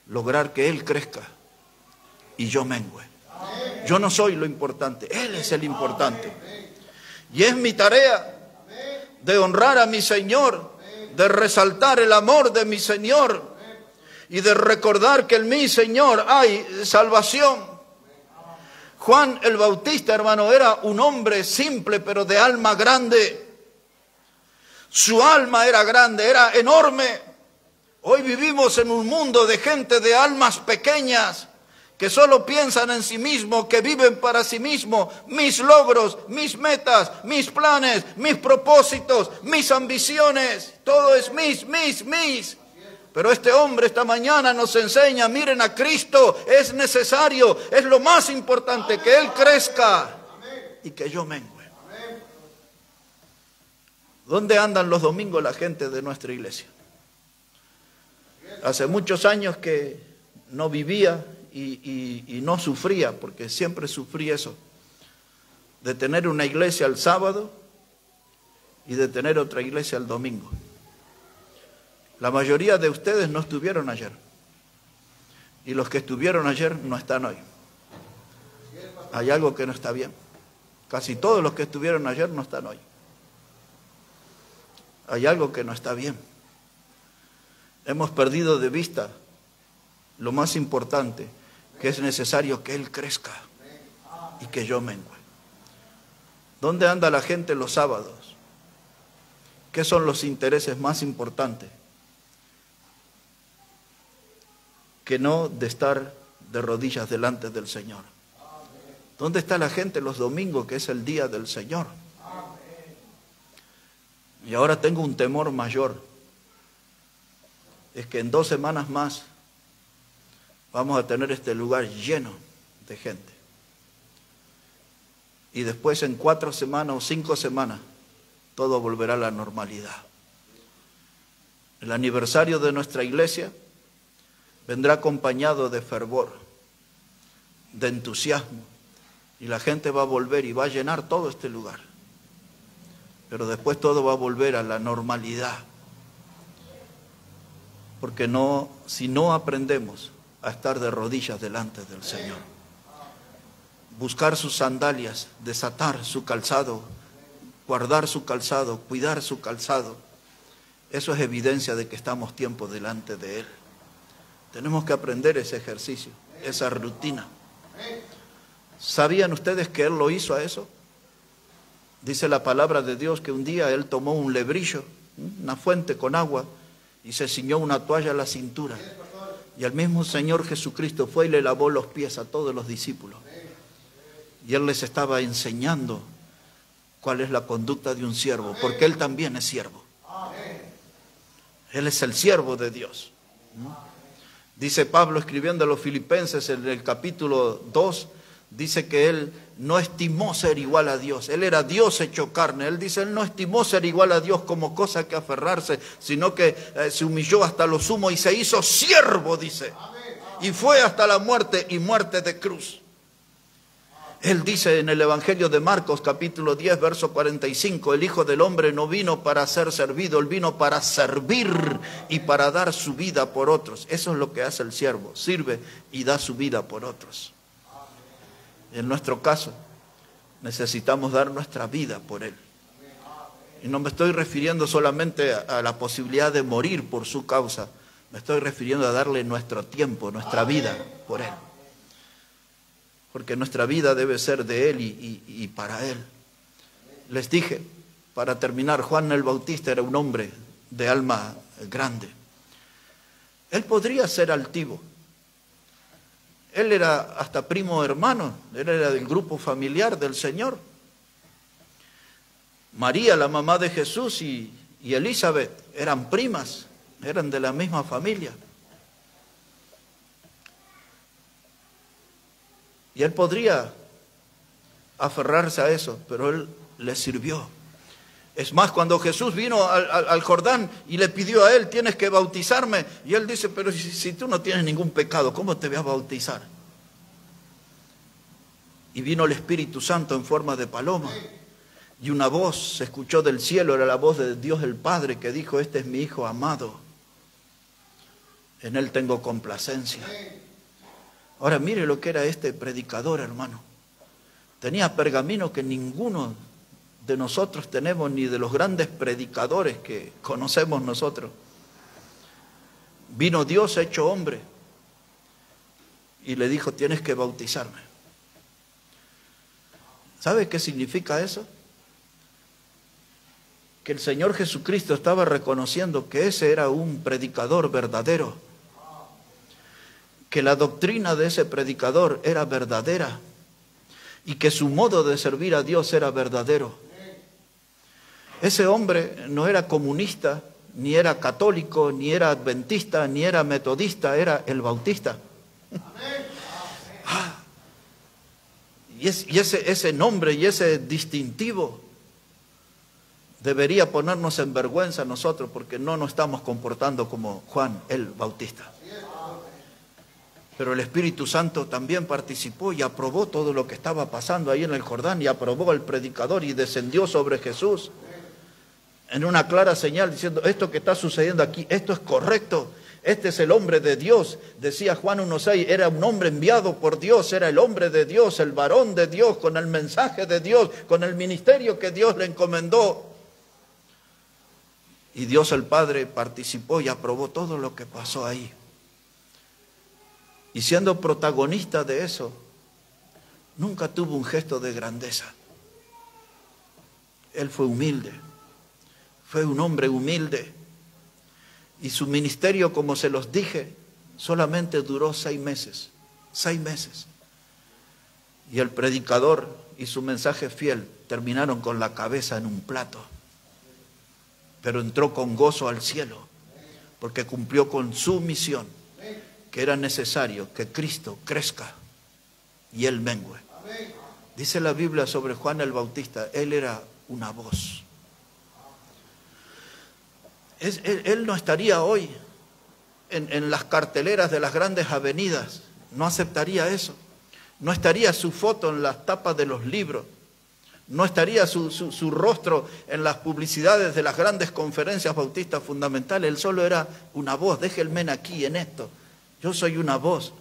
lograr que Él crezca y yo mengüe. Yo no soy lo importante, Él es el importante. Y es mi tarea de honrar a mi Señor, de resaltar el amor de mi Señor y de recordar que en mi Señor hay salvación. Juan el Bautista, hermano, era un hombre simple, pero de alma grande. Su alma era grande, era enorme. Hoy vivimos en un mundo de gente de almas pequeñas, que solo piensan en sí mismos, que viven para sí mismos. Mis logros, mis metas, mis planes, mis propósitos, mis ambiciones, todo es mis. Pero este hombre esta mañana nos enseña, miren a Cristo, es necesario, es lo más importante, que Él crezca y que yo mengue. ¿Dónde andan los domingos la gente de nuestra iglesia? Hace muchos años que no vivía y no sufría, porque siempre sufrí eso, de tener una iglesia el sábado y de tener otra iglesia el domingo. La mayoría de ustedes no estuvieron ayer, y los que estuvieron ayer no están hoy. Hay algo que no está bien. Casi todos los que estuvieron ayer no están hoy. Hay algo que no está bien. Hemos perdido de vista lo más importante, que es necesario que Él crezca y que yo mengue. ¿Dónde anda la gente los sábados? ¿Qué son los intereses más importantes? Que no de estar de rodillas delante del Señor. ¿Dónde está la gente los domingos, que es el día del Señor? Y ahora tengo un temor mayor. Es que en 2 semanas más vamos a tener este lugar lleno de gente. Y después en 4 semanas o 5 semanas todo volverá a la normalidad. El aniversario de nuestra iglesia vendrá acompañado de fervor, de entusiasmo, y la gente va a volver y va a llenar todo este lugar. Pero después todo va a volver a la normalidad. Porque si no aprendemos a estar de rodillas delante del Señor, buscar sus sandalias, desatar su calzado, guardar su calzado, cuidar su calzado, eso es evidencia de que estamos tiempo delante de Él. Tenemos que aprender ese ejercicio, esa rutina. ¿Sabían ustedes que Él lo hizo a eso? Dice la palabra de Dios que un día Él tomó un lebrillo, una fuente con agua, y se ciñó una toalla a la cintura. Y el mismo Señor Jesucristo fue y le lavó los pies a todos los discípulos. Y Él les estaba enseñando cuál es la conducta de un siervo, porque Él también es siervo. Él es el siervo de Dios. Dice Pablo escribiendo a los Filipenses en el capítulo 2, dice que Él no estimó ser igual a Dios. Él era Dios hecho carne. Él dice, Él no estimó ser igual a Dios como cosa que aferrarse, sino que se humilló hasta lo sumo y se hizo siervo, dice. Y fue hasta la muerte, y muerte de cruz. Él dice en el Evangelio de Marcos, capítulo 10, verso 45, el Hijo del Hombre no vino para ser servido, Él vino para servir y para dar su vida por otros. Eso es lo que hace el siervo, sirve y da su vida por otros. En nuestro caso, necesitamos dar nuestra vida por Él. Y no me estoy refiriendo solamente a la posibilidad de morir por su causa, me estoy refiriendo a darle nuestro tiempo, nuestra vida por Él. Porque nuestra vida debe ser de Él y para Él. Les dije, para terminar, Juan el Bautista era un hombre de alma grande. Él podría ser altivo. Él era hasta primo hermano, él era del grupo familiar del Señor. María, la mamá de Jesús, y Elizabeth eran primas, eran de la misma familia. Y él podría aferrarse a eso, pero él le sirvió. Es más, cuando Jesús vino al Jordán y le pidió a él, tienes que bautizarme, y él dice, pero si tú no tienes ningún pecado, ¿cómo te voy a bautizar? Y vino el Espíritu Santo en forma de paloma, y una voz se escuchó del cielo, era la voz de Dios el Padre, que dijo, este es mi Hijo amado, en él tengo complacencia. Ahora mire lo que era este predicador, hermano. Tenía pergamino que ninguno de nosotros tenemos, ni de los grandes predicadores que conocemos nosotros. Vino Dios hecho hombre y le dijo, tienes que bautizarme. ¿Sabe qué significa eso? Que el Señor Jesucristo estaba reconociendo que ese era un predicador verdadero, que la doctrina de ese predicador era verdadera y que su modo de servir a Dios era verdadero. Ese hombre no era comunista, ni era católico, ni era adventista, ni era metodista, era el Bautista. Y ese nombre y ese distintivo debería ponernos en vergüenza a nosotros, porque no nos estamos comportando como Juan el Bautista. Pero el Espíritu Santo también participó y aprobó todo lo que estaba pasando ahí en el Jordán, y aprobó al predicador y descendió sobre Jesús en una clara señal diciendo: esto que está sucediendo aquí, esto es correcto, este es el hombre de Dios. Decía Juan 1:6, era un hombre enviado por Dios, era el hombre de Dios, el varón de Dios, con el mensaje de Dios, con el ministerio que Dios le encomendó. Y Dios el Padre participó y aprobó todo lo que pasó ahí. Y siendo protagonista de eso, nunca tuvo un gesto de grandeza. Él fue humilde, fue un hombre humilde. Y su ministerio, como se los dije, solamente duró 6 meses. 6 meses. Y el predicador y su mensaje fiel terminaron con la cabeza en un plato. Pero entró con gozo al cielo, porque cumplió con su misión, que era necesario que Cristo crezca y Él mengue. Dice la Biblia sobre Juan el Bautista, él era una voz. Él no estaría hoy en las carteleras de las grandes avenidas, no aceptaría eso. No estaría su foto en las tapas de los libros, no estaría su rostro en las publicidades de las grandes conferencias bautistas fundamentales. Él solo era una voz. Déjenme aquí en esto. Yo soy una voz.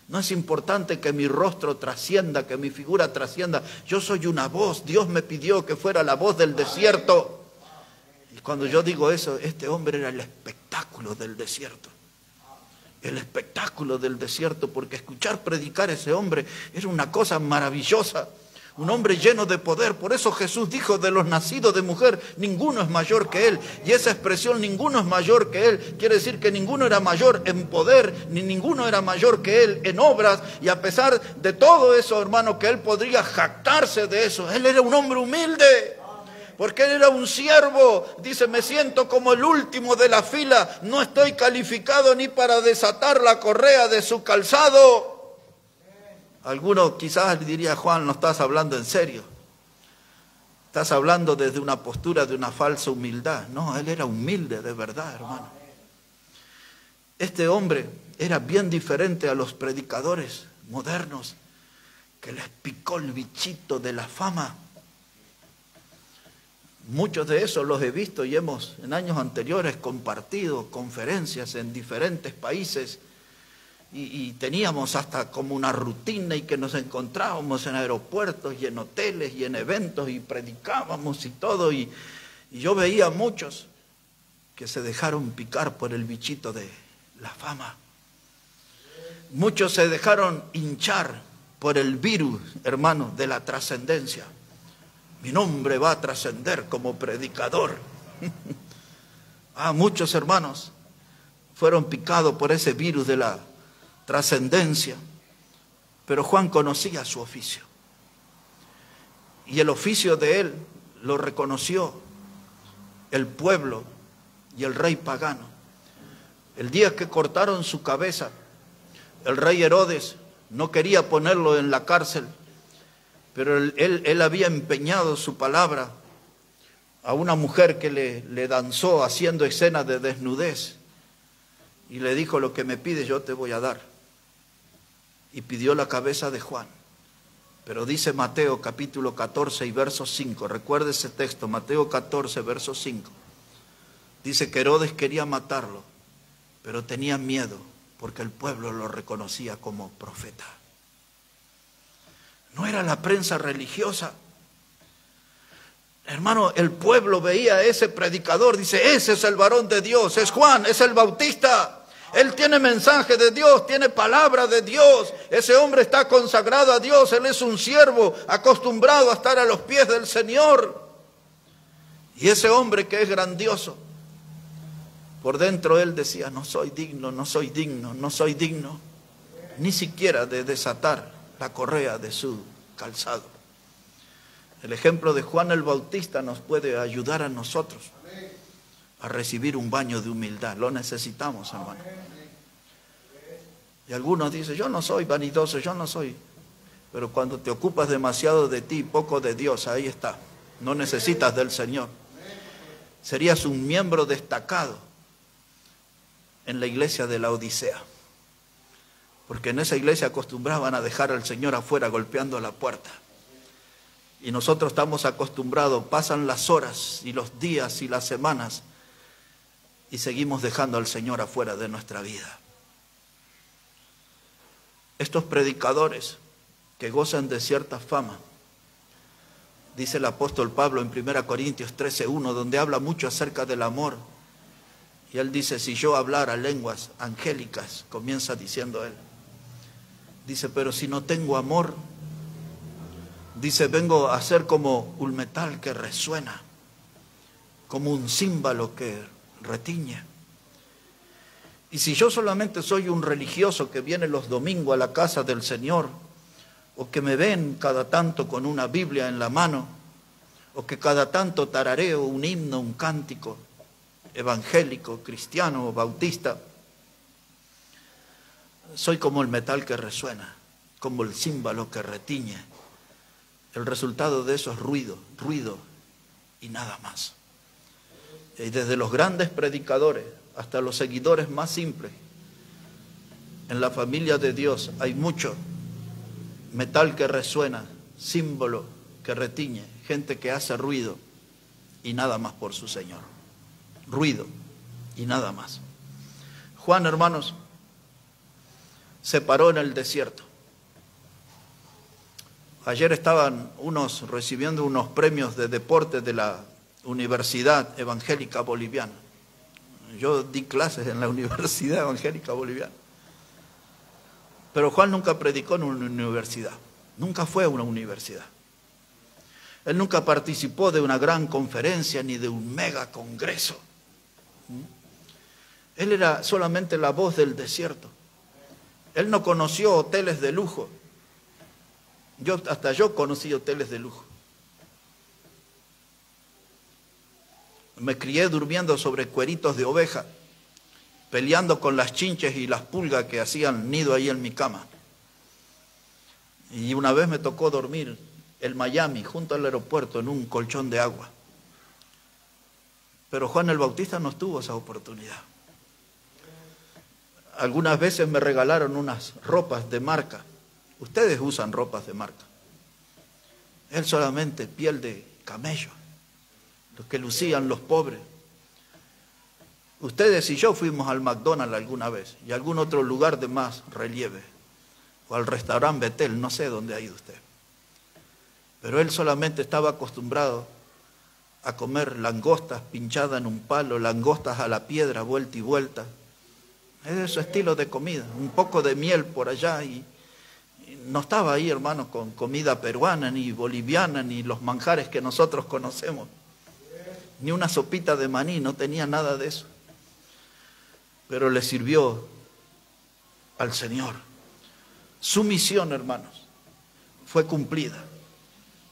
No es importante que mi rostro trascienda, que mi figura trascienda. Yo soy una voz. Dios me pidió que fuera la voz del desierto. Y cuando yo digo eso, este hombre era el espectáculo del desierto. El espectáculo del desierto, porque escuchar predicar a ese hombre era una cosa maravillosa. Un hombre lleno de poder. Por eso Jesús dijo: de los nacidos de mujer, ninguno es mayor que él. Y esa expresión, ninguno es mayor que él, quiere decir que ninguno era mayor en poder, ni ninguno era mayor que él en obras. Y a pesar de todo eso, hermano, que él podría jactarse de eso, él era un hombre humilde. Porque él era un siervo. Dice: me siento como el último de la fila, no estoy calificado ni para desatar la correa de su calzado. Alguno quizás diría: Juan, no estás hablando en serio. Estás hablando desde una postura de una falsa humildad. No, él era humilde de verdad, hermano. Este hombre era bien diferente a los predicadores modernos, que les picó el bichito de la fama. Muchos de esos los he visto y hemos en años anteriores compartido conferencias en diferentes países. Y teníamos hasta como una rutina, y que nos encontrábamos en aeropuertos y en hoteles y en eventos y predicábamos y todo. Y yo veía a muchos que se dejaron picar por el bichito de la fama. Muchos se dejaron hinchar por el virus, hermano, de la trascendencia. Mi nombre va a trascender como predicador. Muchos hermanos fueron picados por ese virus de la trascendencia, pero Juan conocía su oficio, y el oficio de él lo reconoció el pueblo y el rey pagano. El día que cortaron su cabeza, el rey Herodes no quería ponerlo en la cárcel, pero él había empeñado su palabra a una mujer que le danzó haciendo escenas de desnudez, y le dijo: lo que me pides yo te voy a dar. Y pidió la cabeza de Juan. Pero dice Mateo capítulo 14 y verso 5, recuerde ese texto, Mateo 14, verso 5. Dice que Herodes quería matarlo, pero tenía miedo porque el pueblo lo reconocía como profeta. No era la prensa religiosa. Hermano, el pueblo veía a ese predicador, dice: ese es el varón de Dios, es Juan, es el Bautista. Él tiene mensaje de Dios, tiene palabra de Dios. Ese hombre está consagrado a Dios, él es un siervo acostumbrado a estar a los pies del Señor. Y ese hombre que es grandioso, por dentro él decía, no soy digno, no soy digno, no soy digno, ni siquiera de desatar la correa de su calzado. El ejemplo de Juan el Bautista nos puede ayudar a nosotros a recibir un baño de humildad. Lo necesitamos, hermano. Y algunos dicen, yo no soy vanidoso, yo no soy. Pero cuando te ocupas demasiado de ti, poco de Dios, ahí está. No necesitas del Señor. Serías un miembro destacado en la iglesia de la Odisea. Porque en esa iglesia acostumbraban a dejar al Señor afuera golpeando la puerta. Y nosotros estamos acostumbrados, pasan las horas y los días y las semanas y seguimos dejando al Señor afuera de nuestra vida. Estos predicadores que gozan de cierta fama, dice el apóstol Pablo en 1 Corintios 13:1, donde habla mucho acerca del amor. Y él dice, si yo hablara lenguas angélicas, comienza diciendo él. Dice, pero si no tengo amor, dice, vengo a ser como un metal que resuena, como un címbalo que retiñe. Y si yo solamente soy un religioso que viene los domingos a la casa del Señor, o que me ven cada tanto con una Biblia en la mano, o que cada tanto tarareo un himno, un cántico evangélico, cristiano o bautista, soy como el metal que resuena, como el címbalo que retiñe. El resultado de eso es ruido, ruido y nada más. Y desde los grandes predicadores hasta los seguidores más simples, en la familia de Dios hay mucho metal que resuena, símbolo que retiñe, gente que hace ruido y nada más por su Señor. Ruido y nada más. Juan, hermanos, se paró en el desierto. Ayer estaban unos recibiendo unos premios de deporte de la Universidad Evangélica Boliviana. Yo di clases en la Universidad Evangélica Boliviana. Pero Juan nunca predicó en una universidad. Nunca fue a una universidad. Él nunca participó de una gran conferencia ni de un mega congreso. Él era solamente la voz del desierto. Él no conoció hoteles de lujo. Hasta yo conocí hoteles de lujo. Me crié durmiendo sobre cueritos de oveja, peleando con las chinches y las pulgas que hacían nido ahí en mi cama. Y una vez me tocó dormir en Miami, junto al aeropuerto, en un colchón de agua. Pero Juan el Bautista no tuvo esa oportunidad. Algunas veces me regalaron unas ropas de marca. Ustedes usan ropas de marca. Él solamente piel de camello, lo que lucían los pobres. Ustedes y yo fuimos al McDonald's alguna vez y a algún otro lugar de más relieve, o al restaurante Betel, no sé dónde ha ido usted. Pero él solamente estaba acostumbrado a comer langostas pinchadas en un palo, langostas a la piedra, vuelta y vuelta. Ese es su estilo de comida, un poco de miel por allá y no estaba ahí, hermanos, con comida peruana, ni boliviana, ni los manjares que nosotros conocemos. Ni una sopita de maní, no tenía nada de eso. Pero le sirvió al Señor. Su misión, hermanos, fue cumplida.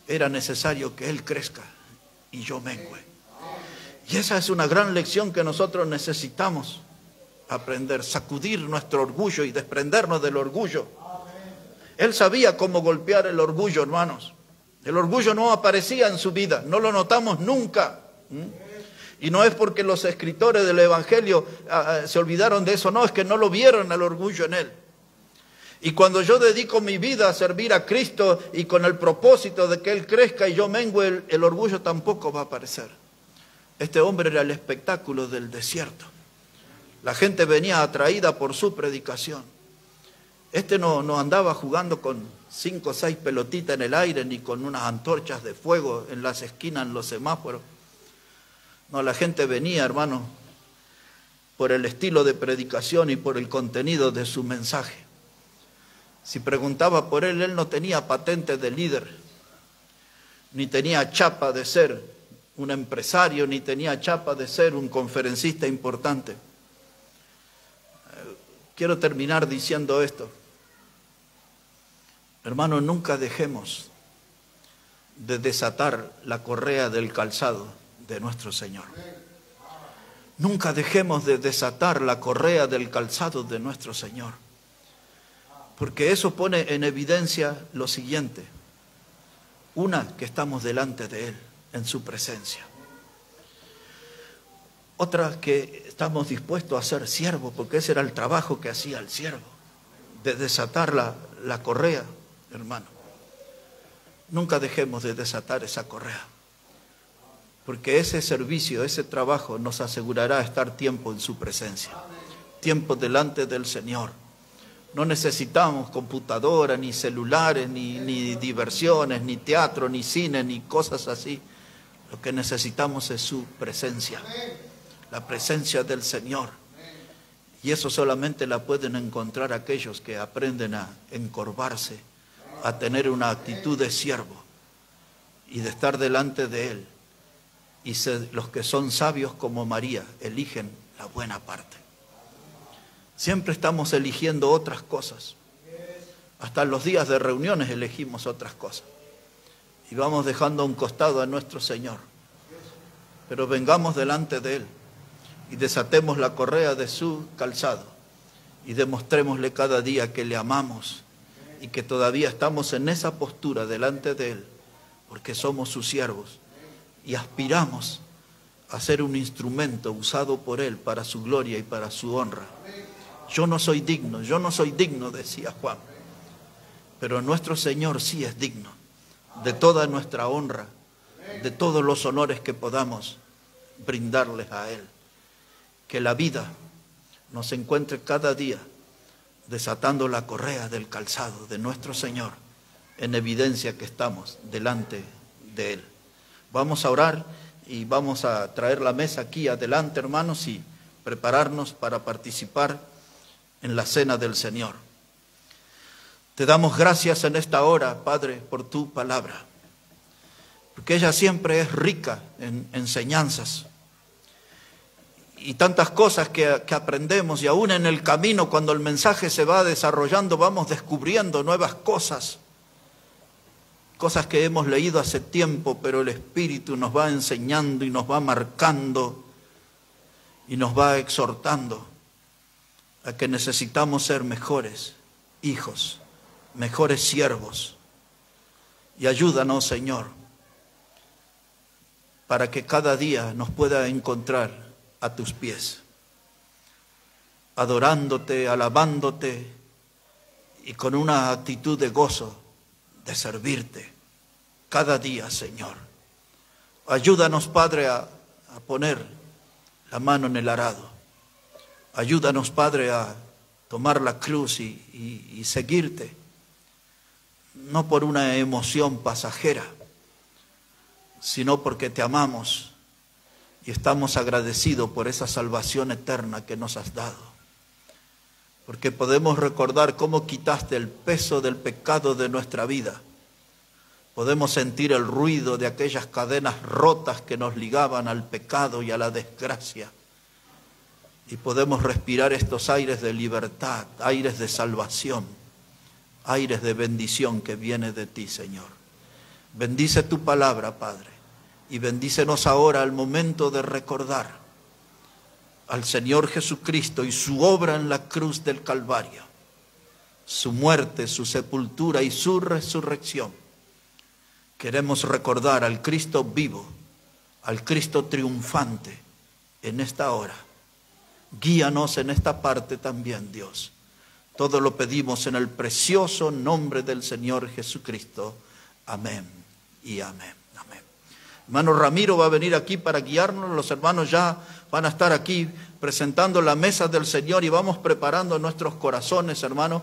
Era necesario que Él crezca y yo mengüe. Y esa es una gran lección que nosotros necesitamos aprender, sacudir nuestro orgullo y desprendernos del orgullo. Él sabía cómo golpear el orgullo, hermanos. El orgullo no aparecía en su vida, no lo notamos nunca. Y no es porque los escritores del Evangelio se olvidaron de eso, no, es que no lo vieron el orgullo en él. Y cuando yo dedico mi vida a servir a Cristo y con el propósito de que Él crezca y yo mengüe, el orgullo tampoco va a aparecer. Este hombre era el espectáculo del desierto. La gente venía atraída por su predicación. Este no andaba jugando con 5 o 6 pelotitas en el aire, ni con unas antorchas de fuego en las esquinas, en los semáforos. No, la gente venía, hermano, por el estilo de predicación y por el contenido de su mensaje. Si preguntaba por él, él no tenía patente de líder, ni tenía chapa de ser un empresario, ni tenía chapa de ser un conferencista importante. Quiero terminar diciendo esto. Hermanos, nunca dejemos de desatar la correa del calzado de nuestro Señor. Nunca dejemos de desatar la correa del calzado de nuestro Señor. Porque eso pone en evidencia lo siguiente. Una, que estamos delante de Él, en su presencia. Otra, que estamos dispuestos a ser siervos, porque ese era el trabajo que hacía el siervo, de desatar la correa, hermano. Nunca dejemos de desatar esa correa, porque ese servicio, ese trabajo nos asegurará estar tiempo en su presencia, tiempo delante del Señor. No necesitamos computadora, ni celulares, ni diversiones, ni teatro, ni cine, ni cosas así. Lo que necesitamos es su presencia, la presencia del Señor. Y eso solamente la pueden encontrar aquellos que aprenden a encorvarse, a tener una actitud de siervo y de estar delante de Él. Y los que son sabios como María eligen la buena parte. Siempre estamos eligiendo otras cosas. Hasta en los días de reuniones elegimos otras cosas. Y vamos dejando a un costado a nuestro Señor. Pero vengamos delante de Él y desatemos la correa de su calzado y demostrémosle cada día que le amamos y que todavía estamos en esa postura delante de Él, porque somos sus siervos y aspiramos a ser un instrumento usado por Él para su gloria y para su honra. Yo no soy digno, decía Juan, pero nuestro Señor sí es digno de toda nuestra honra, de todos los honores que podamos brindarles a Él. Que la vida nos encuentre cada día desatando la correa del calzado de nuestro Señor, en evidencia que estamos delante de Él. Vamos a orar y vamos a traer la mesa aquí adelante, hermanos, y prepararnos para participar en la cena del Señor. Te damos gracias en esta hora, Padre, por tu palabra, porque ella siempre es rica en enseñanzas y tantas cosas que aprendemos, y aún en el camino, cuando el mensaje se va desarrollando, vamos descubriendo nuevas cosas que hemos leído hace tiempo, pero el Espíritu nos va enseñando y nos va marcando y nos va exhortando a que necesitamos ser mejores hijos, mejores siervos. Y ayúdanos, Señor, para que cada día nos pueda encontrar a tus pies, adorándote, alabándote y con una actitud de gozo de servirte cada día, Señor. Ayúdanos, Padre, a poner la mano en el arado. Ayúdanos, Padre, a tomar la cruz y seguirte, no por una emoción pasajera, sino porque te amamos y estamos agradecidos por esa salvación eterna que nos has dado. Porque podemos recordar cómo quitaste el peso del pecado de nuestra vida. Podemos sentir el ruido de aquellas cadenas rotas que nos ligaban al pecado y a la desgracia. Y podemos respirar estos aires de libertad, aires de salvación, aires de bendición que viene de ti, Señor. Bendice tu palabra, Padre. Y bendícenos ahora al momento de recordar al Señor Jesucristo y su obra en la cruz del Calvario, su muerte, su sepultura y su resurrección. Queremos recordar al Cristo vivo, al Cristo triunfante en esta hora. Guíanos en esta parte también, Dios. Todo lo pedimos en el precioso nombre del Señor Jesucristo. Amén y amén. Hermano Ramiro va a venir aquí para guiarnos. Los hermanos ya van a estar aquí presentando la mesa del Señor y vamos preparando nuestros corazones, hermanos.